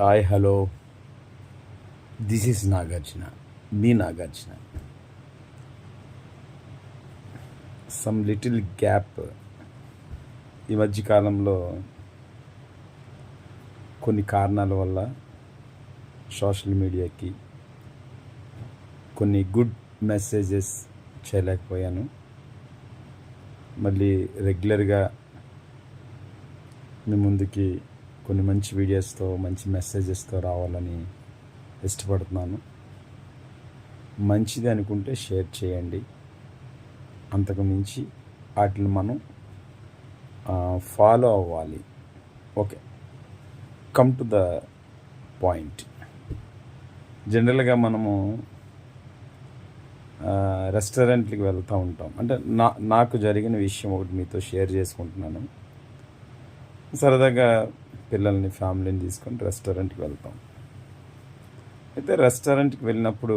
Hi hello, this is Nagarjuna, me Nagarjuna. Some little gap ఈ మధ్యకాలంలో కొన్ని కారణాల వల్ల సోషల్ మీడియాకి కొన్ని గుడ్ మెసేజెస్ చేయలేకపోయాను. మళ్ళీ రెగ్యులర్గా మీ ముందుకి కొన్ని మంచి వీడియోస్తో మంచి మెసేజెస్తో రావాలని ఇష్టపడుతున్నాను. మంచిది అనుకుంటే షేర్ చేయండి. అంతకు మించి వాటిని మనం ఫాలో అవ్వాలి. Okay, come to the point. జనరల్గా మనము రెస్టారెంట్కి వెళ్తూ ఉంటాం. అంటే నాకు జరిగిన విషయం ఒకటి మీతో షేర్ చేసుకుంటున్నాను. సరదాగా పిల్లల్ని ఫ్యామిలీని తీసుకొని రెస్టారెంట్కి వెళ్తాం. అయితే రెస్టారెంట్కి వెళ్ళినప్పుడు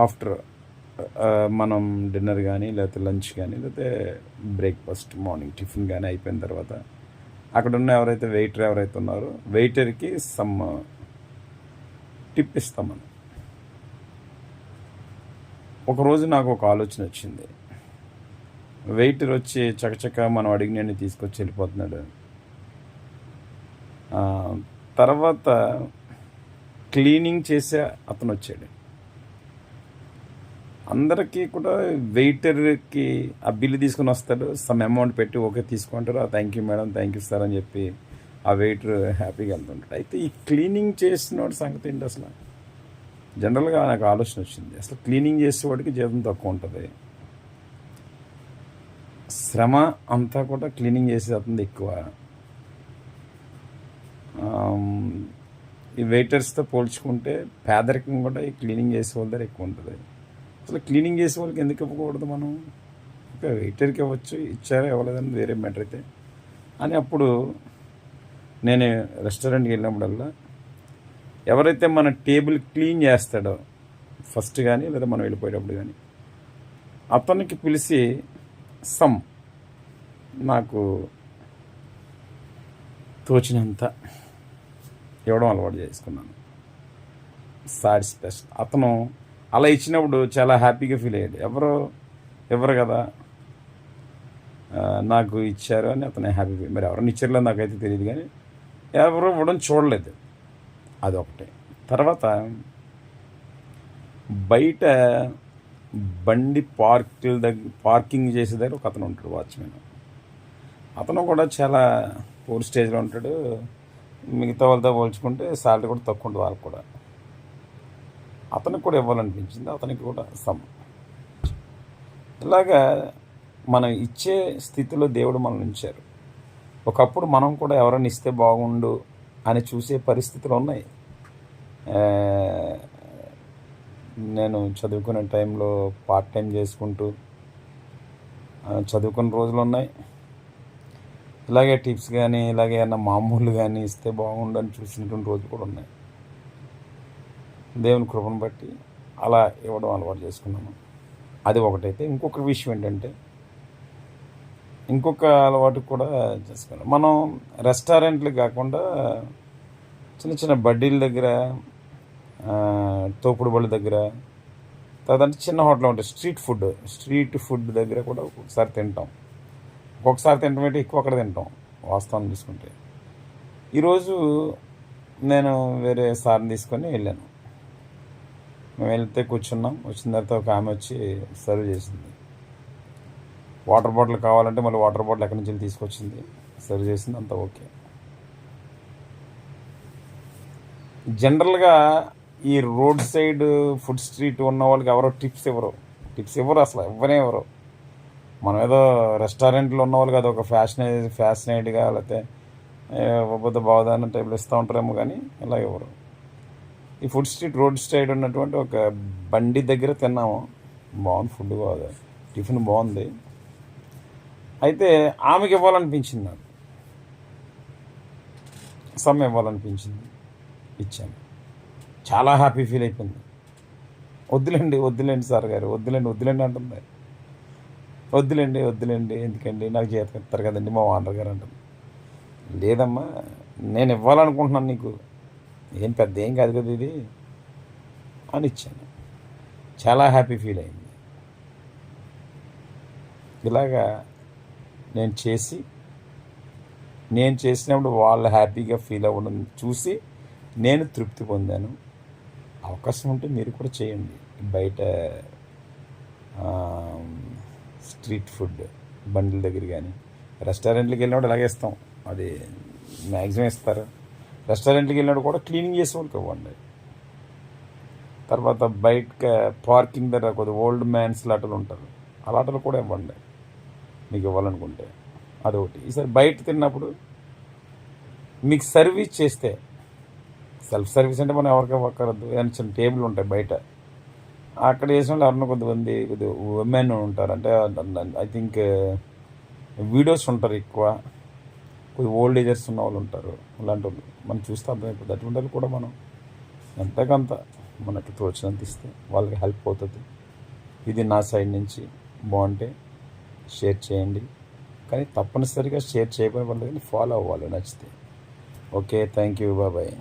ఆఫ్టర్ మనం డిన్నర్ కానీ లేకపోతే లంచ్ కానీ లేకపోతే బ్రేక్ఫాస్ట్ మార్నింగ్ టిఫిన్ కానీ అయిపోయిన తర్వాత అక్కడ ఉన్న వెయిటర్ ఎవరైతే ఉన్నారో వెయిటర్కి సమ్ టిప్ ఇస్తాం మనం. ఒకరోజు నాకు ఒక ఆలోచన వచ్చింది. వెయిటర్ వచ్చి చకచక మనం అడిగినన్ని తీసుకొచ్చి వెళ్ళిపోతున్నాడు. తర్వాత క్లీనింగ్ చేసే అతను వచ్చాడు. అందరికీ కూడా వెయిటర్కి ఆ బిల్లు తీసుకుని వస్తాడు, సమ్ అమౌంట్ పెట్టి ఓకే తీసుకుంటారు. Thank you madam, thank you sir అని చెప్పి ఆ వెయిటర్ హ్యాపీగా వెళ్తుంటాడు. అయితే ఈ క్లీనింగ్ చేసినోడి సంగతి ఏంటి అసలు? జనరల్గా నాకు ఆలోచన వచ్చింది, అసలు క్లీనింగ్ చేసేవాడికి జీతం తక్కువ ఉంటుంది, శ్రమ అంతా కూడా క్లీనింగ్ చేసే అతను ఎక్కువ. ఈ వెయిటర్స్తో పోల్చుకుంటే పేదరికం కూడా ఈ క్లీనింగ్ చేసే వాళ్ళ దగ్గర ఎక్కువ ఉంటుంది. అసలు క్లీనింగ్ చేసే వాళ్ళకి ఎందుకు ఇవ్వకూడదు మనం? ఇంకా వెయిటర్కి ఇవ్వచ్చు, ఇచ్చారా ఇవ్వలేదని వేరే మ్యాటర్ అయితే అని. అప్పుడు నేను రెస్టారెంట్కి వెళ్ళినప్పుడల్లా ఎవరైతే మన టేబుల్ క్లీన్ చేస్తాడో ఫస్ట్ కానీ లేదా మనం వెళ్ళిపోయేటప్పుడు కానీ అతనికి పిలిచి సమ్ నాకు తోచినంత ఇవ్వడం అలవాటు చేసుకున్నాను. సాటిస్ఫాక్షన్. అతను అలా ఇచ్చినప్పుడు చాలా హ్యాపీగా ఫీల్ అయ్యాడు. ఎవరు కదా నాకు ఇచ్చారు అని అతను హ్యాపీ. మరి ఎవరైనా ఇచ్చారో నాకైతే తెలియదు, కానీ ఎవరు ఇవ్వడం చూడలేదు. అదొకటి. తర్వాత బయట బండి పార్కింగ్ చేసే దగ్గర ఒక అతను ఉంటాడు, వాచ్మెన్. అతను కూడా చాలా పూర్ స్టేజ్లో ఉంటాడు. మిగతా వాళ్ళతో పోల్చుకుంటే శాలరీ కూడా తక్కువ ఉంటుంది వాళ్ళకి కూడా. అతనికి కూడా ఇవ్వాలనిపించింది, అతనికి కూడా సమ్. ఇలాగా మనం ఇచ్చే స్థితిలో దేవుడు మనం ఉంచారు. ఒకప్పుడు మనం కూడా ఎవరైనా ఇస్తే బాగుండు అని చూసే పరిస్థితులు ఉన్నాయి. నేను చదువుకునే టైంలో పార్ట్ టైం చేసుకుంటూ చదువుకున్న రోజులు ఉన్నాయి. ఇలాగే టిప్స్ కానీ ఇలాగే ఏమన్నా మామూలు కానీ ఇస్తే బాగుండు అని చూసినటువంటి రోజులు కూడా ఉన్నాయి. దేవుని కృపను బట్టి అలా ఇవ్వడం అలవాటు చేసుకున్నాను. అది ఒకటైతే. ఇంకొక విషయం ఏంటంటే, ఇంకొక అలవాటు కూడా చేసుకున్నాం. మనం రెస్టారెంట్లు కాకుండా చిన్న చిన్న బడ్డీల దగ్గర, తోపుడు బళ్ళ దగ్గర, తర్వాత చిన్న హోటల్ ఉంటాయి, స్ట్రీట్ ఫుడ్ దగ్గర కూడా ఒక్కొక్కసారి తింటాం. ఒక్కొక్కసారి తింటామంటే ఎక్కువ అక్కడ తింటాం వాస్తవం తీసుకుంటే. ఈరోజు నేను వేరే సార్ని తీసుకొని వెళ్ళాను. మేము వెళ్తే కూర్చున్నాం. వచ్చిన తర్వాత ఒక ఆమె వచ్చి సర్వ్ చేసింది. వాటర్ బాటిల్ కావాలంటే మళ్ళీ వాటర్ బాటిల్ ఎక్కడి నుంచి తీసుకొచ్చింది, సర్వ్ చేసింది, అంతా ఓకే. జనరల్గా ఈ రోడ్ సైడ్ ఫుడ్ స్ట్రీట్ ఉన్న వాళ్ళకి ఎవరో టిప్స్ ఇవ్వరు అసలు, ఇవ్వరు. మనం ఏదో రెస్టారెంట్లో ఉన్న వాళ్ళకి అది ఒక ఫ్యాషనేట్గా లేకపోతే ఇవ్వబోతే బాగుదాని టైప్లో ఇస్తూ ఉంటారేమో, కానీ ఇలా ఇవ్వరు. ఈ ఫుడ్ స్ట్రీట్ రోడ్ సైడ్ ఉన్నటువంటి ఒక బండి దగ్గర తిన్నాము. బాగుంది, ఫుడ్ బాగుంది, టిఫిన్ బాగుంది. అయితే ఆమెకి ఇవ్వాలనిపించింది, నాకు సమ్ ఇవ్వాలనిపించింది, ఇచ్చాను. చాలా హ్యాపీ ఫీల్ అయిపోయింది. వద్దులేండి సార్ గారు, వద్దులేండి అంటుంది. వద్దులేండి ఎందుకండి, నాకు జీతం ఇస్తారు కదండి మా ఓనర్ గారు అంటుంది. లేదమ్మా, నేను ఇవ్వాలనుకుంటున్నాను నీకు, ఏం పెద్ద ఏం కాదు కదా ఇది అని ఇచ్చాను. చాలా హ్యాపీ ఫీల్ అయింది. ఇలాగా నేను చేసినప్పుడు వాళ్ళు హ్యాపీగా ఫీల్ అవ్వడం చూసి నేను తృప్తి పొందాను. అవకాశం ఉంటే మీరు కూడా చేయండి. బయట స్ట్రీట్ ఫుడ్ బండ్ల దగ్గర కానీ, రెస్టారెంట్కి వెళ్ళినప్పుడు ఇలాగే ఇస్తాం, అది మ్యాక్సిమం ఇస్తారు. రెస్టారెంట్కి వెళ్ళినప్పుడు కూడా క్లీనింగ్ చేసే వాళ్ళకి ఇవ్వండి. తర్వాత బయట పార్కింగ్ దగ్గర కొద్దిగా ఓల్డ్ మ్యాన్స్ లాటలు ఉంటారు, అలాటలు కూడా ఇవ్వండి మీకు ఇవ్వాలనుకుంటే. అదొకటి. ఈసారి బయట తిన్నప్పుడు మీకు సర్వీస్ చేస్తే, సెల్ఫ్ సర్వీస్ అంటే మనం ఎవరికి ఇవ్వకూడదు, ఏమైనా చిన్న టేబుల్ ఉంటాయి బయట, అక్కడ చేసిన వాళ్ళు ఎవరన్నా కొద్దిమంది ఉమెన్ ఉంటారు, అంటే ఐ థింక్ వీడియోస్ ఉంటారు ఎక్కువ, కొద్ది ఓల్డ్ ఏజర్స్ ఉన్న వాళ్ళు ఉంటారు. అలాంటి వాళ్ళు మనం చూస్తే అర్థమైపోతుంది. అటువంటి వాళ్ళు కూడా మనం ఎంతకంత మనకి తోచినంత ఇస్తే వాళ్ళకి హెల్ప్ అవుతుంది. ఇది నా సైడ్ నుంచి. బాగుంటే షేర్ చేయండి, కానీ తప్పనిసరిగా షేర్ చేయబోయే వాళ్ళు ఫాలో అవ్వాలి నచ్చితే. Okay, thank you, bye.